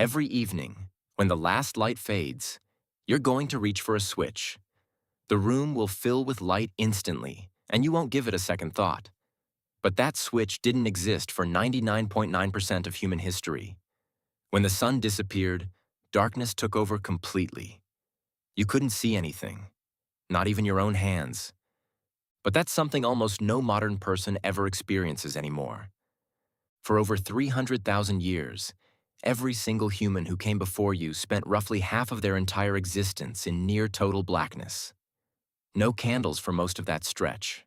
Every evening, when the last light fades, you're going to reach for a switch. The room will fill with light instantly, and you won't give it a second thought. But that switch didn't exist for 99.9% of human history. When the sun disappeared, darkness took over completely. You couldn't see anything, not even your own hands. But that's something almost no modern person ever experiences anymore. For over 300,000 years, every single human who came before you spent roughly half of their entire existence in near total blackness. No candles for most of that stretch.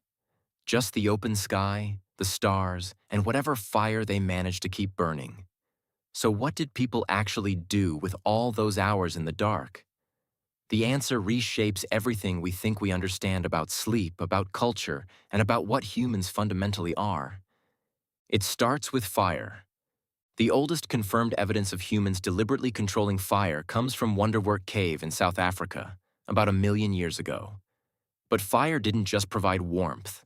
Just the open sky, the stars, and whatever fire they managed to keep burning. So what did people actually do with all those hours in the dark? The answer reshapes everything we think we understand about sleep, about culture, and about what humans fundamentally are. It starts with fire. The oldest confirmed evidence of humans deliberately controlling fire comes from Wonderwork Cave in South Africa, about 1,000,000 years ago. But fire didn't just provide warmth.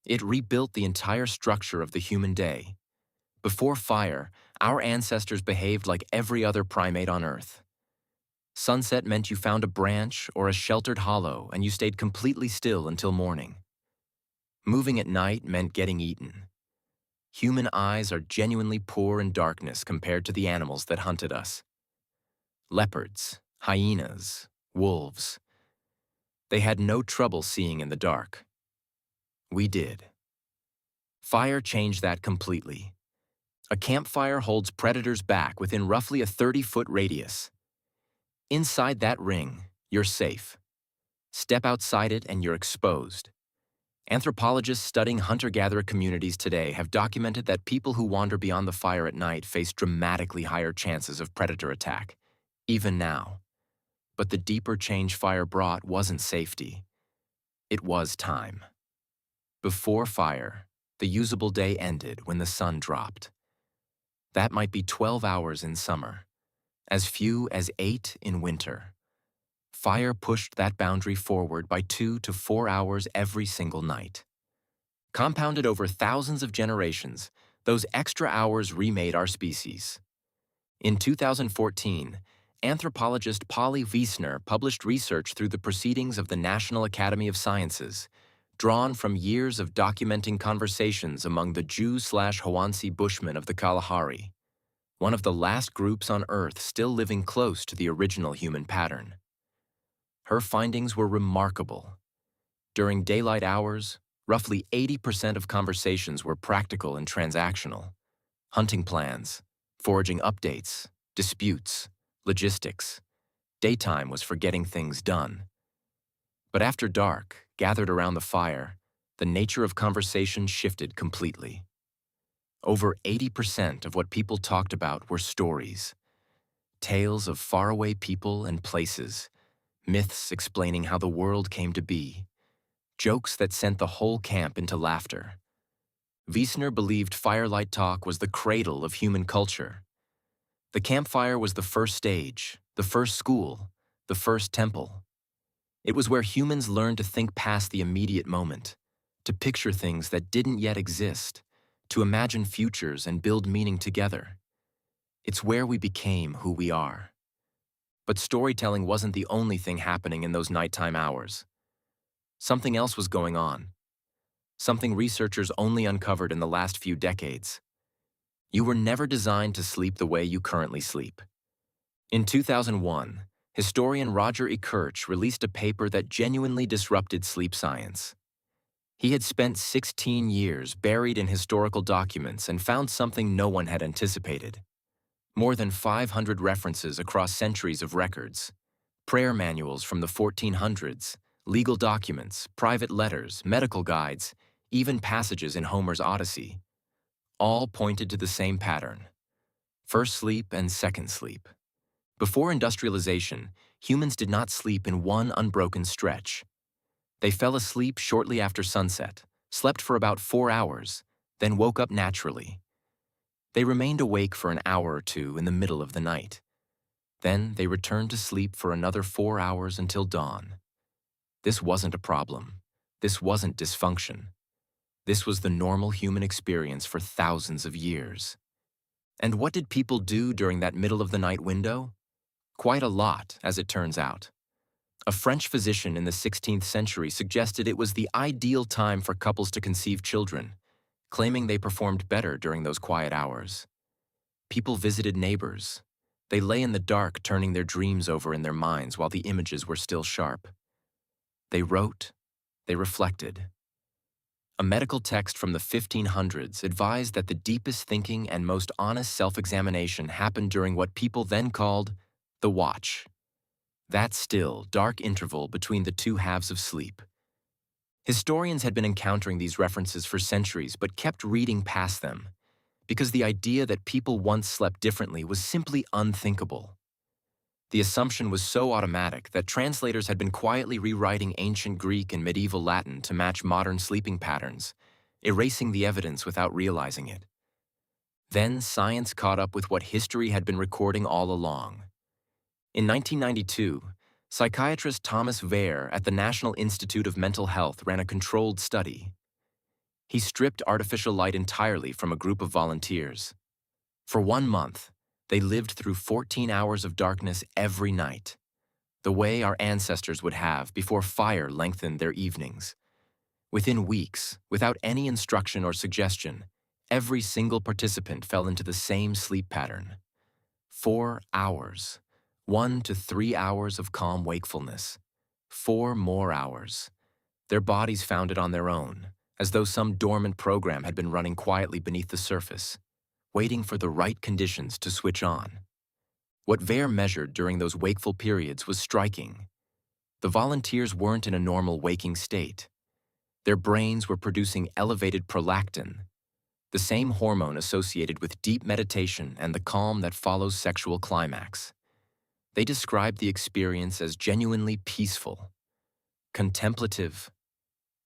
It rebuilt the entire structure of the human day. Before fire, our ancestors behaved like every other primate on Earth. Sunset meant you found a branch or a sheltered hollow and you stayed completely still until morning. Moving at night meant getting eaten. Human eyes are genuinely poor in darkness compared to the animals that hunted us. Leopards, hyenas, wolves. They had no trouble seeing in the dark. We did. Fire changed that completely. A campfire holds predators back within roughly a 30-foot radius. Inside that ring, you're safe. Step outside it and you're exposed. Anthropologists studying hunter-gatherer communities today have documented that people who wander beyond the fire at night face dramatically higher chances of predator attack, even now. But the deeper change fire brought wasn't safety. It was time. Before fire, the usable day ended when the sun dropped. That might be 12 hours in summer, as few as 8 in winter. Fire pushed that boundary forward by 2 to 4 hours every single night. Compounded over thousands of generations, those extra hours remade our species. In 2014, anthropologist Polly Wiesner published research through the Proceedings of the National Academy of Sciences, drawn from years of documenting conversations among the Jew/Hawansi Bushmen of the Kalahari, one of the last groups on Earth still living close to the original human pattern. Her findings were remarkable. During daylight hours, roughly 80% of conversations were practical and transactional. Hunting plans, foraging updates, disputes, logistics. Daytime was for getting things done. But after dark, gathered around the fire, the nature of conversation shifted completely. Over 80% of what people talked about were stories. Tales of faraway people and places, myths explaining how the world came to be, jokes that sent the whole camp into laughter. Wiesner believed firelight talk was the cradle of human culture. The campfire was the first stage, the first school, the first temple. It was where humans learned to think past the immediate moment, to picture things that didn't yet exist, to imagine futures and build meaning together. It's where we became who we are. But storytelling wasn't the only thing happening in those nighttime hours. Something else was going on. Something researchers only uncovered in the last few decades. You were never designed to sleep the way you currently sleep. In 2001, historian Roger E. Kirch released a paper that genuinely disrupted sleep science. He had spent 16 years buried in historical documents and found something no one had anticipated. More than 500 references across centuries of records, prayer manuals from the 1400s, legal documents, private letters, medical guides, even passages in Homer's Odyssey, all pointed to the same pattern: first sleep and second sleep. Before industrialization, humans did not sleep in one unbroken stretch. They fell asleep shortly after sunset, slept for about 4 hours, then woke up naturally. They remained awake for an hour or two in the middle of the night. Then they returned to sleep for another 4 hours until dawn. This wasn't a problem. This wasn't dysfunction. This was the normal human experience for thousands of years. And what did people do during that middle-of-the-night window? Quite a lot, as it turns out. A French physician in the 16th century suggested it was the ideal time for couples to conceive children, claiming they performed better during those quiet hours. People visited neighbors. They lay in the dark, turning their dreams over in their minds while the images were still sharp. They wrote, they reflected. A medical text from the 1500s advised that the deepest thinking and most honest self-examination happened during what people then called the watch. That still, dark interval between the two halves of sleep. Historians had been encountering these references for centuries but kept reading past them, because the idea that people once slept differently was simply unthinkable. The assumption was so automatic that translators had been quietly rewriting ancient Greek and medieval Latin to match modern sleeping patterns, erasing the evidence without realizing it. Then science caught up with what history had been recording all along. In 1992, psychiatrist Thomas Wehr at the National Institute of Mental Health ran a controlled study. He stripped artificial light entirely from a group of volunteers. For 1 month, they lived through 14 hours of darkness every night, the way our ancestors would have before fire lengthened their evenings. Within weeks, without any instruction or suggestion, every single participant fell into the same sleep pattern. 4 hours, 1 to 3 hours of calm wakefulness, 4 more hours. Their bodies found it on their own, as though some dormant program had been running quietly beneath the surface, waiting for the right conditions to switch on. What Wehr measured during those wakeful periods was striking. The volunteers weren't in a normal waking state. Their brains were producing elevated prolactin, the same hormone associated with deep meditation and the calm that follows sexual climax. They described the experience as genuinely peaceful, contemplative,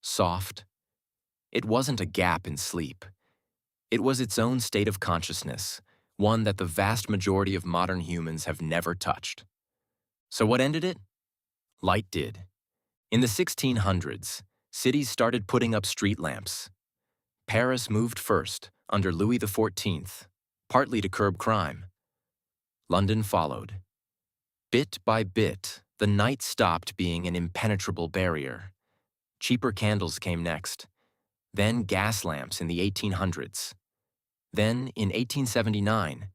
soft. It wasn't a gap in sleep. It was its own state of consciousness, one that the vast majority of modern humans have never touched. So what ended it? Light did. In the 1600s, cities started putting up street lamps. Paris moved first, under Louis XIV, partly to curb crime. London followed. Bit by bit, the night stopped being an impenetrable barrier. Cheaper candles came next, then gas lamps in the 1800s. Then, in 1879,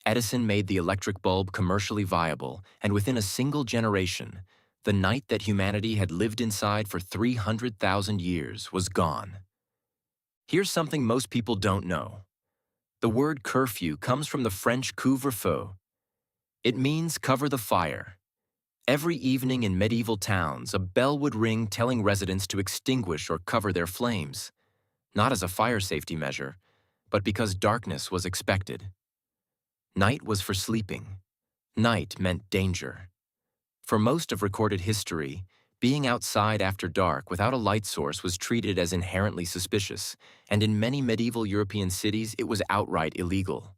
Edison made the electric bulb commercially viable, and within a single generation, the night that humanity had lived inside for 300,000 years was gone. Here's something most people don't know. The word curfew comes from the French couvre-feu. It means cover the fire. Every evening in medieval towns, a bell would ring telling residents to extinguish or cover their flames, not as a fire safety measure, but because darkness was expected. Night was for sleeping. Night meant danger. For most of recorded history, being outside after dark without a light source was treated as inherently suspicious, and in many medieval European cities it was outright illegal.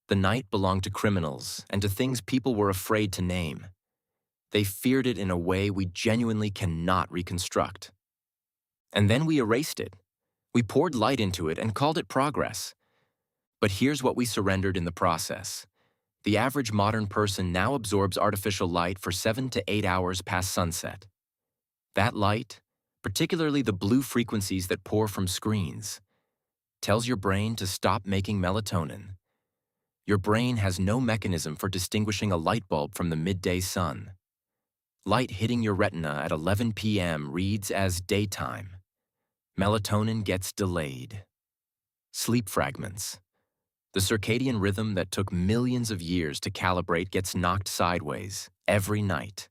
The night belonged to criminals and to things people were afraid to name. They feared it in a way we genuinely cannot reconstruct. And then we erased it. We poured light into it and called it progress. But here's what we surrendered in the process. The average modern person now absorbs artificial light for 7 to 8 hours past sunset. That light, particularly the blue frequencies that pour from screens, tells your brain to stop making melatonin. Your brain has no mechanism for distinguishing a light bulb from the midday sun. Light hitting your retina at 11 p.m. reads as daytime. Melatonin gets delayed. Sleep fragments. The circadian rhythm that took millions of years to calibrate gets knocked sideways every night.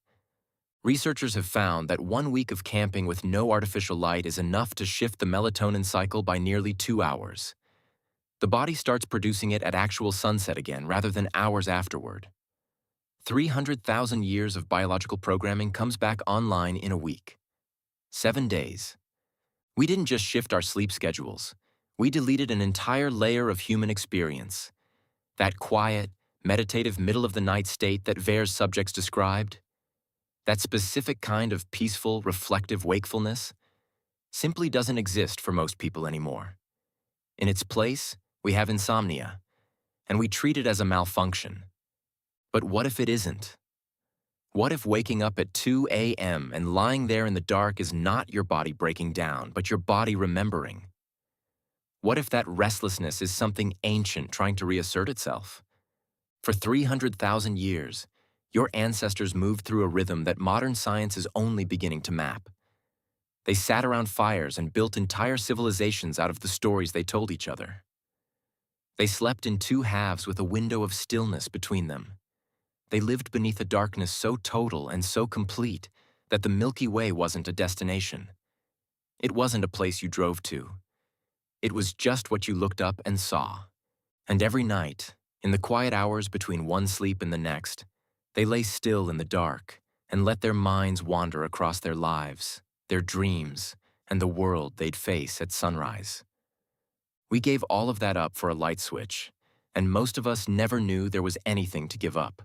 Researchers have found that 1 week of camping with no artificial light is enough to shift the melatonin cycle by nearly 2 hours. The body starts producing it at actual sunset again rather than hours afterward. 300,000 years of biological programming comes back online in a week. 7 days. We didn't just shift our sleep schedules. We deleted an entire layer of human experience. That quiet, meditative middle-of-the-night state that Wehr's subjects described, that specific kind of peaceful, reflective wakefulness, simply doesn't exist for most people anymore. In its place, we have insomnia. and we treat it as a malfunction. But what if it isn't? What if waking up at 2 a.m. and lying there in the dark is not your body breaking down, but your body remembering? What if that restlessness is something ancient trying to reassert itself? For 300,000 years, your ancestors moved through a rhythm that modern science is only beginning to map. They sat around fires and built entire civilizations out of the stories they told each other. They slept in two halves with a window of stillness between them. They lived beneath a darkness so total and so complete that the Milky Way wasn't a destination. It wasn't a place you drove to. It was just what you looked up and saw. And every night, in the quiet hours between one sleep and the next, they lay still in the dark and let their minds wander across their lives, their dreams, and the world they'd face at sunrise. We gave all of that up for a light switch, and most of us never knew there was anything to give up.